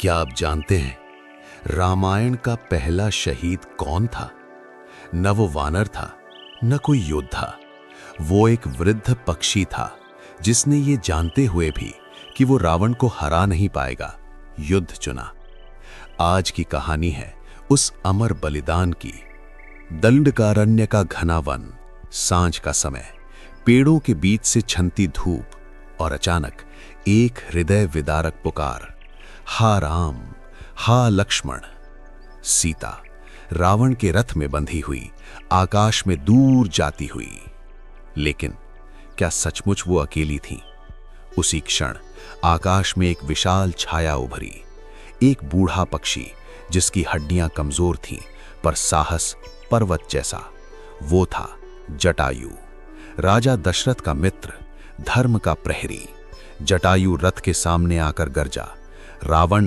क्या आप जानते हैं रामायण का पहला शहीद कौन था? न वो वानर था, न कोई योद्धा। वो एक वृद्ध पक्षी था जिसने ये जानते हुए भी कि वो रावण को हरा नहीं पाएगा, युद्ध चुना। आज की कहानी है उस अमर बलिदान की। दंडकारण्य का घना वन, सांझ का समय, पेड़ों के बीच से छनती धूप और अचानक एक हृदय विदारक पुकार, हा राम, हा लक्ष्मण। सीता रावण के रथ में बंधी हुई आकाश में दूर जाती हुई। लेकिन क्या सचमुच वो अकेली थी? उसी क्षण आकाश में एक विशाल छाया उभरी, एक बूढ़ा पक्षी जिसकी हड्डियां कमजोर थीं पर साहस पर्वत जैसा। वो था जटायु, राजा दशरथ का मित्र, धर्म का प्रहरी। जटायु रथ के सामने आकर गरजा, रावण,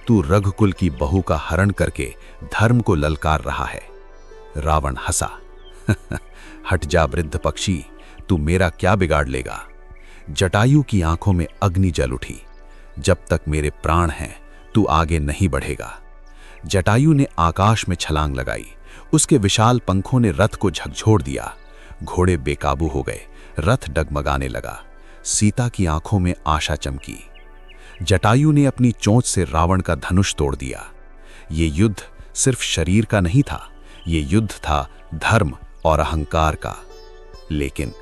तू रघुकुल की बहू का हरण करके धर्म को ललकार रहा है। रावण हंसा, हट जा वृद्ध पक्षी, तू मेरा क्या बिगाड़ लेगा? जटायु की आंखों में अग्नि जल उठी, जब तक मेरे प्राण हैं तू आगे नहीं बढ़ेगा। जटायु ने आकाश में छलांग लगाई, उसके विशाल पंखों ने रथ को झकझोर दिया। घोड़े बेकाबू हो गए, रथ डगमगाने लगा। सीता की आंखों में आशा चमकी। जटायु ने अपनी चोंच से रावण का धनुष तोड़ दिया। ये युद्ध सिर्फ शरीर का नहीं था, ये युद्ध था धर्म और अहंकार का। लेकिन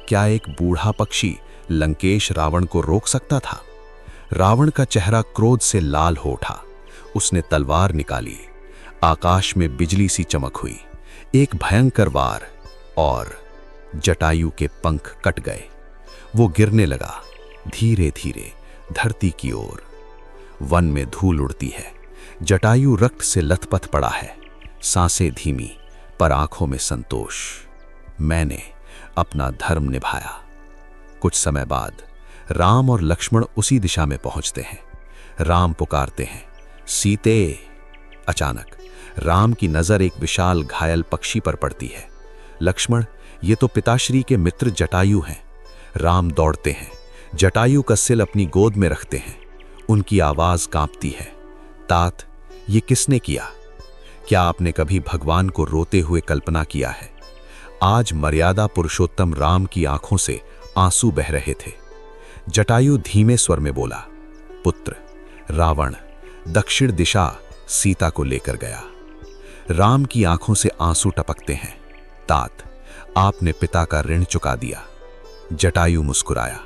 क्या एक बूढ़ा पक्षी लंकेश रावण को रोक सकता था? रावण का चेहरा क्रोध से लाल हो उठा। उसने तलवार निकाली, आकाश में बिजली सी चमक हुई, एक भयंकर वार, और जटायु के पंख कट गए। वो गिरने लगा, धीरे धीरे धरती की ओर। वन में धूल उड़ती है, जटायु रक्त से लथपथ पड़ा है, सांसें धीमी पर आंखों में संतोष। मैंने अपना धर्म निभाया। कुछ समय बाद राम और लक्ष्मण उसी दिशा में पहुंचते हैं। राम पुकारते हैं, सीते। अचानक राम की नजर एक विशाल घायल पक्षी पर पड़ती है। लक्ष्मण, ये तो पिताश्री के मित्र जटायु हैं। राम दौड़ते हैं, जटायु का सिल अपनी गोद में रखते हैं। उनकी आवाज कांपती है, तात, ये किसने किया? क्या आपने कभी भगवान को रोते हुए कल्पना किया है? आज मर्यादा पुरुषोत्तम राम की आंखों से आंसू बह रहे थे। जटायु धीमे स्वर में बोला, पुत्र, रावण दक्षिण दिशा सीता को लेकर गया। राम की आंखों से आंसू टपकते हैं, तात, आपने पिता का ऋण चुका दिया। जटायु मुस्कुराया,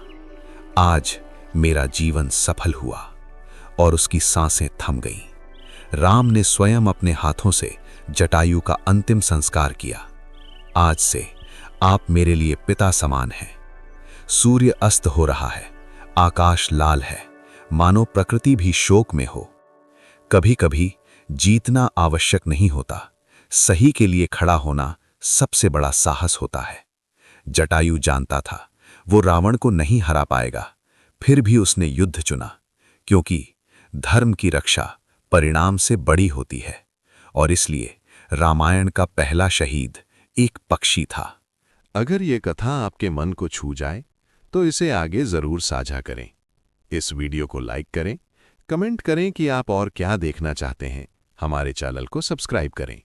आज मेरा जीवन सफल हुआ। और उसकी सांसें थम गईं। राम ने स्वयं अपने हाथों से जटायु का अंतिम संस्कार किया। आज से आप मेरे लिए पिता समान हैं। सूर्य अस्त हो रहा है, आकाश लाल है, मानो प्रकृति भी शोक में हो। कभी कभी जीतना आवश्यक नहीं होता, सही के लिए खड़ा होना सबसे बड़ा साहस होता है। जटायु जानता था वो रावण को नहीं हरा पाएगा, फिर भी उसने युद्ध चुना, क्योंकि धर्म की रक्षा परिणाम से बड़ी होती है। और इसलिए रामायण का पहला शहीद एक पक्षी था। अगर ये कथा आपके मन को छू जाए तो इसे आगे जरूर साझा करें। इस वीडियो को लाइक करें, कमेंट करें कि आप और क्या देखना चाहते हैं। हमारे चैनल को सब्सक्राइब करें।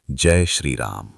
जय श्री राम।